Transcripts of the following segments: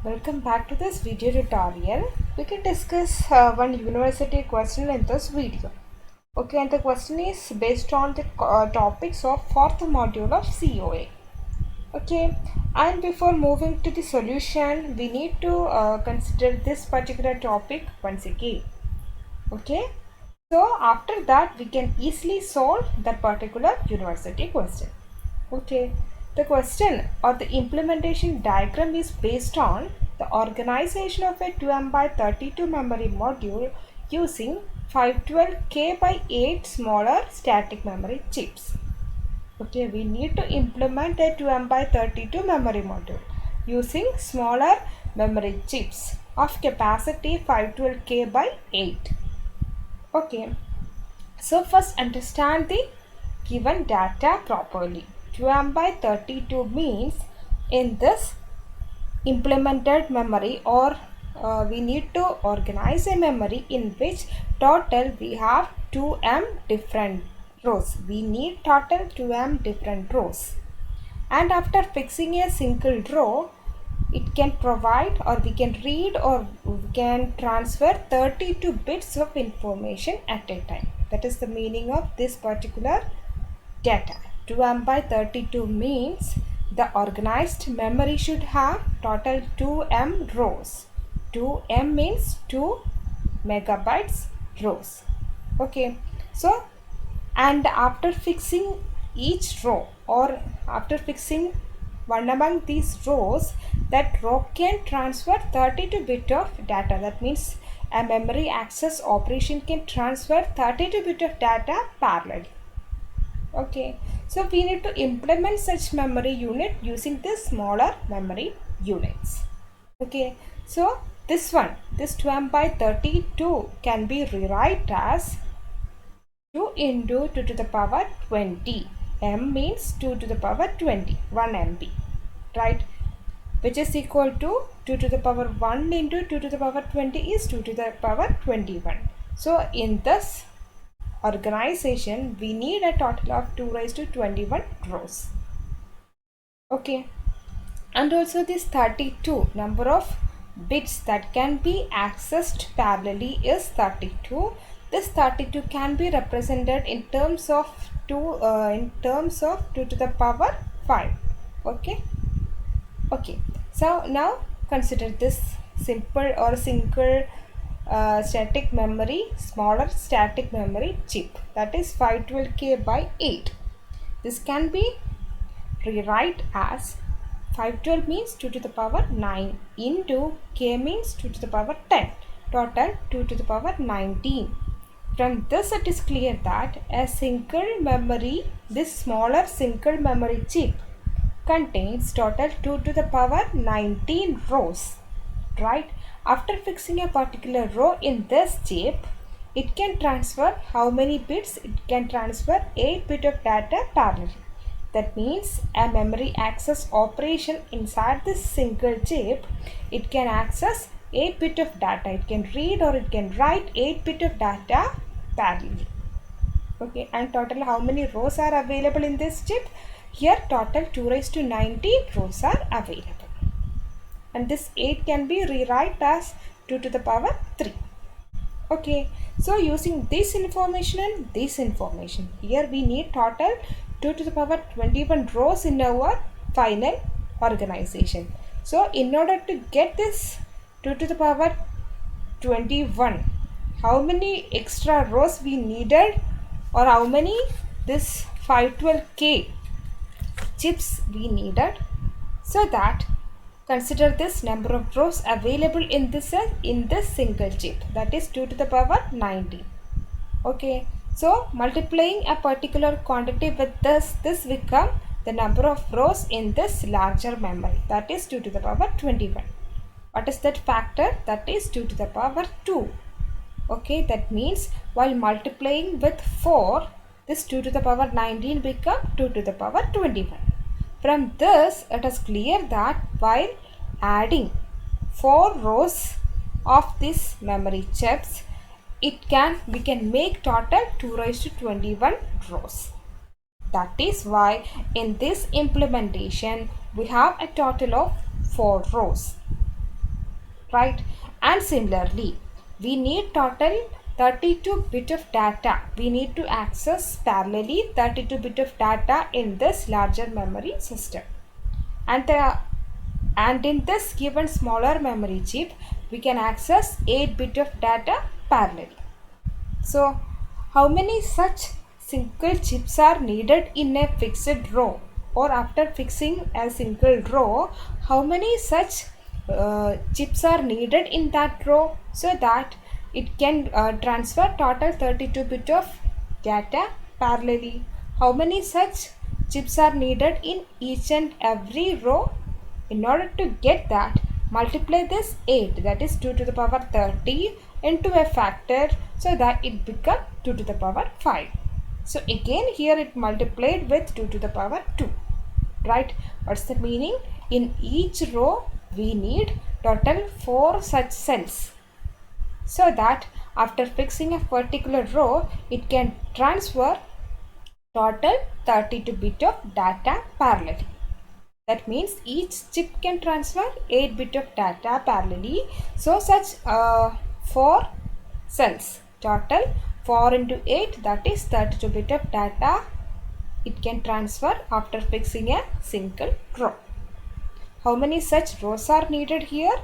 Welcome back to this video tutorial. We can discuss one university question in this video. Okay, and the question is based on the topics of fourth module of COA. Okay, and before moving to the solution, we need to consider this particular topic once again. Okay, so after that we can easily solve that particular university question. Okay, the question or the implementation diagram is based on the organization of a 2M by 32 memory module using 512K by 8 smaller static memory chips. Okay, we need to implement a 2M by 32 memory module using smaller memory chips of capacity 512K by 8. Okay, so first understand the given data properly. 2M by 32 means in this implemented memory or we need to organize a memory in which total we have 2M different rows. We need total 2M different rows. And after fixing a single row, it can provide or we can read or we can transfer 32 bits of information at a time. That is the meaning of this particular data. 2M by 32 means the organized memory should have total 2M rows. 2M means 2 megabytes rows. Okay, so and after fixing each row or after fixing one among these rows, that row can transfer 32 bit of data. That means a memory access operation can transfer 32 bit of data parallelly. Okay, so we need to implement such memory unit using this smaller memory units. Okay, so this 2M by 32 can be rewrite as 2 into 2 to the power 20. M means 2 to the power 20, 1 MB, right? Which is equal to 2 to the power 1 into 2 to the power 20 is 2 to the power 21. So in this organization, we need a total of 2 raised to 21 rows. Okay, and also this 32 number of bits that can be accessed parallelly is 32. This 32 can be represented in terms of 2 to the power 5. Okay, so now consider this simple or single static memory, smaller static memory chip, that is 512K by 8. This can be rewrite as 512 means 2 to the power 9 into K means 2 to the power 10, total 2 to the power 19. From this it is clear that a single memory, this smaller single memory chip contains total 2 to the power 19 rows, right? After fixing a particular row in this chip, it can transfer how many bits? It can transfer 8 bit of data parallelly. That means a memory access operation inside this single chip, it can access 8 bit of data. It can read or it can write 8 bit of data parallelly. Okay, and total how many rows are available in this chip? Here total 2 raised to 19 rows are available. And this 8 can be rewrite as 2 to the power 3. Okay, so using this information and this information, here we need total 2 to the power 21 rows in our final organization. So in order to get this 2 to the power 21, how many extra rows we needed or how many this 512K chips we needed, so that consider this number of rows available in this single chip, that is 2 to the power 19. Okay, so multiplying a particular quantity with this become the number of rows in this larger memory, that is 2 to the power 21. What is that factor? That is 2 to the power 2. Okay, that means while multiplying with 4, this 2 to the power 19 become 2 to the power 21. From this, it is clear that while adding 4 rows of this memory chips, we can make total 2 raised to 21 rows. That is why in this implementation we have a total of 4 rows. right? And similarly, we need total 32 bit of data. We need to access parallelly 32 bit of data in this larger memory system. And in this given smaller memory chip, we can access 8 bit of data parallelly. So, how many such single chips are needed in a fixed row, or after fixing a single row, how many such chips are needed in that row so that it can transfer total 32 bit of data parallelly? How many such chips are needed in each and every row? In order to get that, multiply this 8, that is 2 to the power 30, into a factor so that it becomes 2 to the power 5. So again here it multiplied with 2 to the power 2. Right? What's the meaning? In each row we need total 4 such cells, so that after fixing a particular row it can transfer total 32 bit of data parallelly. That means each chip can transfer 8 bit of data parallelly. So such 4 cells, total 4 into 8, that is 32 bit of data it can transfer after fixing a single row. How many such rows are needed here?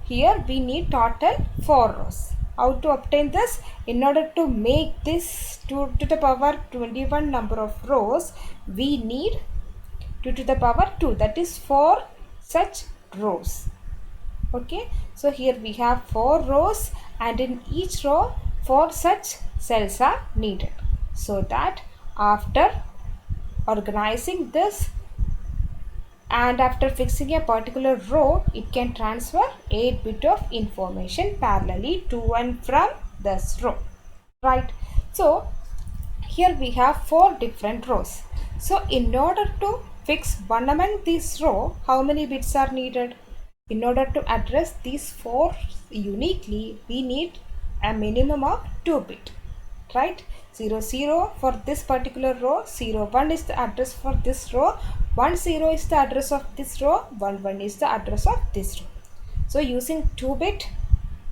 Here we need total 4 rows. How to obtain this? In order to make this 2 to the power 21 number of rows, we need 2 to the power 2, that is 4 such rows. Okay, so here we have 4 rows, and in each row 4 such cells are needed, so that after organizing this and after fixing a particular row, it can transfer 8 bit of information parallelly to and from this row, right? So here we have 4 different rows. So in order to fix one among these row, how many bits are needed? In order to address these 4 uniquely, we need a minimum of 2 bit, right? 0 0 for this particular row, 0 1 is the address for this row, 1 0 is the address of this row, 1 1 is the address of this row. So using 2 bit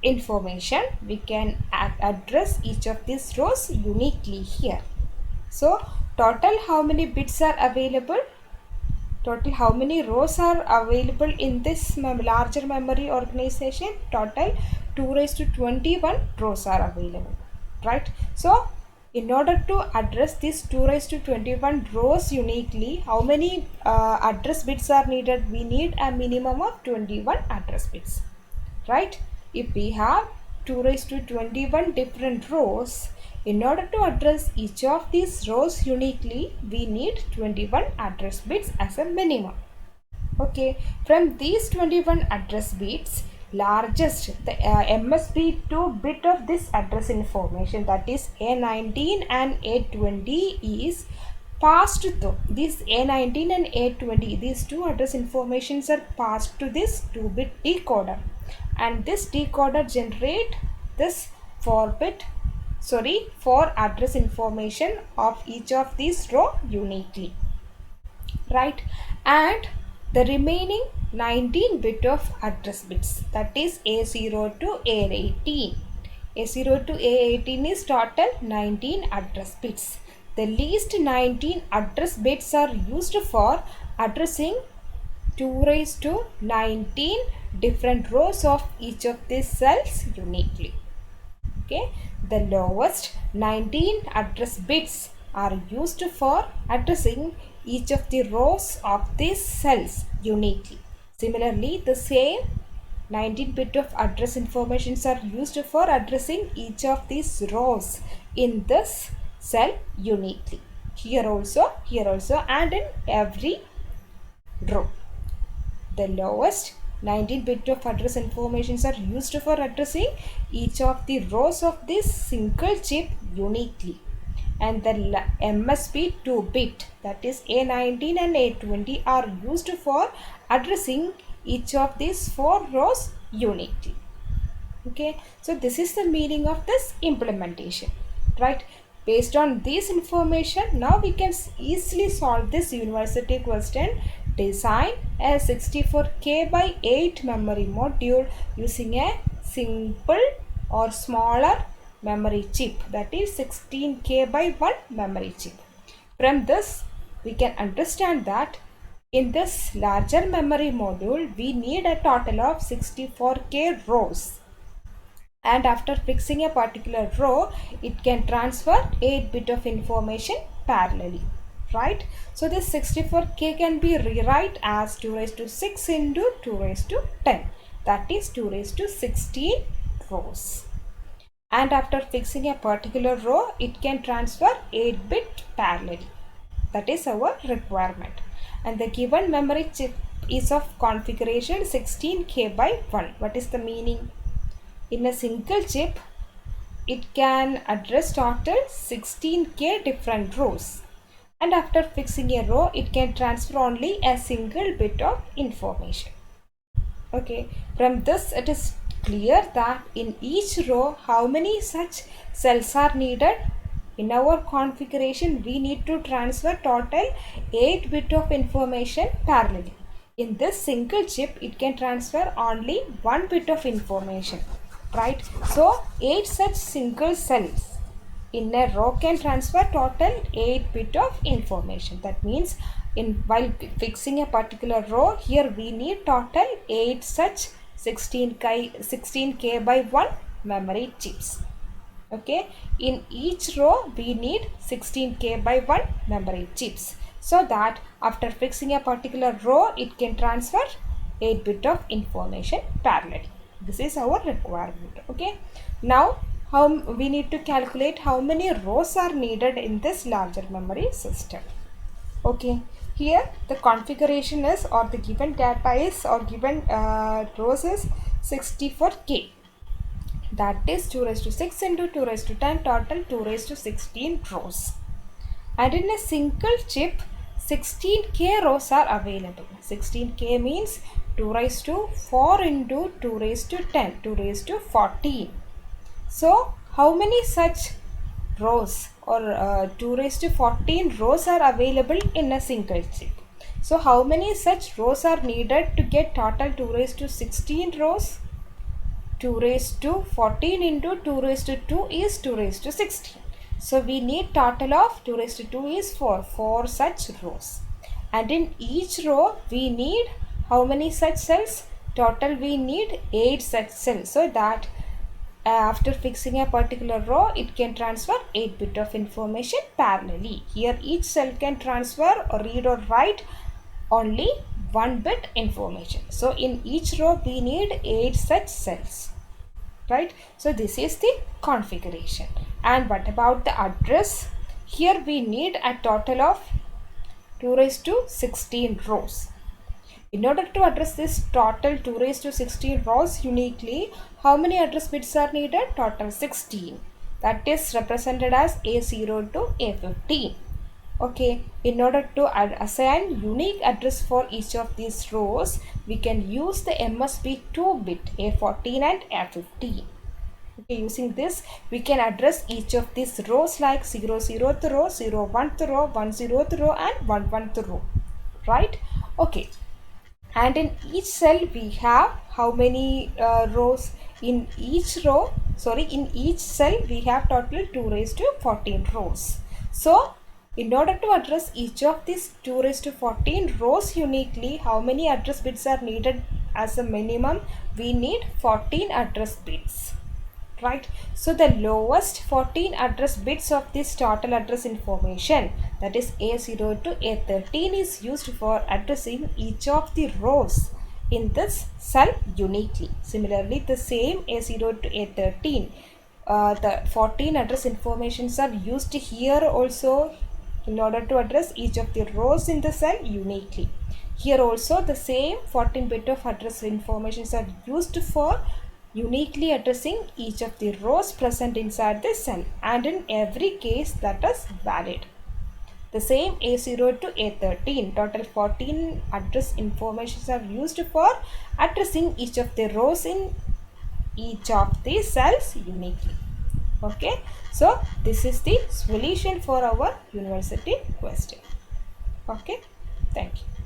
information, we can address each of these rows uniquely here. So total how many bits are available? Total how many rows are available in this larger memory organization? Total 2 raised to 21 rows are available, right? So in order to address these 2 raised to 21 rows uniquely, how many address bits are needed? We need a minimum of 21 address bits, right? If we have 2 raised to 21 different rows, in order to address each of these rows uniquely, we need 21 address bits as a minimum. Okay, from these 21 address bits, largest, the MSB2 bit of this address information, that is A19 and A20, is passed to this A19 and A20. These two address informations are passed to this 2-bit decoder, and this decoder generate this 4 address information of each of these row uniquely, right? And the remaining 19 bit of address bits, that is A0 to A18. A0 to A18 is total 19 address bits. The least 19 address bits are used for addressing 2 raised to 19 different rows of each of these cells uniquely. Okay, the lowest 19 address bits are used for addressing each of the rows of these cells uniquely. Similarly, the same 19 bit of address informations are used for addressing each of these rows in this cell uniquely. Here also, and in every row. The lowest 19 bit of address informations are used for addressing each of the rows of this single chip uniquely, and the MSB 2 bit, that is A19 and A20, are used for addressing each of these 4 rows uniquely. Okay, so this is the meaning of this implementation, right? Based on this information, now we can easily solve this university question Design a 64K by 8 memory module using a simple or smaller memory chip, that is 16K by 1 memory chip. From this, we can understand that in this larger memory module, we need a total of 64K rows. And after fixing a particular row, it can transfer 8 bit of information parallelly, right? So this 64K can be rewrite as 2 raised to 6 into 2 raised to 10, that is 2 raised to 16 rows. And after fixing a particular row, it can transfer 8 bit parallelly. That is our requirement. And the given memory chip is of configuration 16K by 1. What is the meaning? In a single chip, it can address total 16K different rows. And after fixing a row, it can transfer only a single bit of information. Okay, from this it is clear that in each row, how many such cells are needed? In our configuration, we need to transfer total 8 bit of information parallelly. In this single chip, it can transfer only 1 bit of information, right? So 8 such single cells in a row can transfer total 8 bit of information. That means while fixing a particular row, here we need total 8 such 16K by 1 memory chips. Okay, in each row we need 16K by 1 memory chips, so that after fixing a particular row, it can transfer 8 bit of information parallelly. This is our requirement. Okay, now how we need to calculate how many rows are needed in this larger memory system. Okay, here the configuration is, or the given data is, or given rows is 64K, that is 2 raised to 6 into 2 raised to 10, total 2 raised to 16 rows. And in a single chip, 16K rows are available. 16K means 2 raised to 4 into 2 raised to 10, 2 raised to 14. So how many such rows, or 2 raised to 14 rows are available in a single chip? So how many such rows are needed to get total 2 raised to 16 rows? 2 raised to 14 into 2 raised to 2 is 2 raised to 16. So we need total of 2 raised to 2 is 4 such rows. And in each row we need how many such cells? Total we need 8 such cells, so that after fixing a particular row, it can transfer 8 bit of information parallelly. Here each cell can transfer or read or write only 1 bit information. So in each row we need 8 such cells, right? So this is the configuration. And what about the address? Here we need a total of 2 raised to 16 rows. In order to address this total 2 raised to 16 rows uniquely, how many address bits are needed? Total 16. That is represented as A0 to A15. Okay, in order to assign unique address for each of these rows, we can use the MSB2 bit A14 and A15. Okay, using this, we can address each of these rows like 0th row, 01th row, 10th row and 11th row, right? Okay. And in each cell we have how many rows? In each cell we have total 2 raised to 14 rows. So in order to address each of these 2 raised to 14 rows uniquely, how many address bits are needed? As a minimum, we need 14 address bits, right? So the lowest 14 address bits of this total address information, that is A0 to A13, is used for addressing each of the rows in this cell uniquely. Similarly, the same A0 to A13, the 14 address informations are used here also in order to address each of the rows in the cell uniquely. Here also the same 14 bit of address informations are used for uniquely addressing each of the rows present inside the cell, and in every case that is valid. The same A0 to A13, total 14 address informations are used for addressing each of the rows in each of the cells uniquely. Okay, so this is the solution for our university question. Okay, thank you.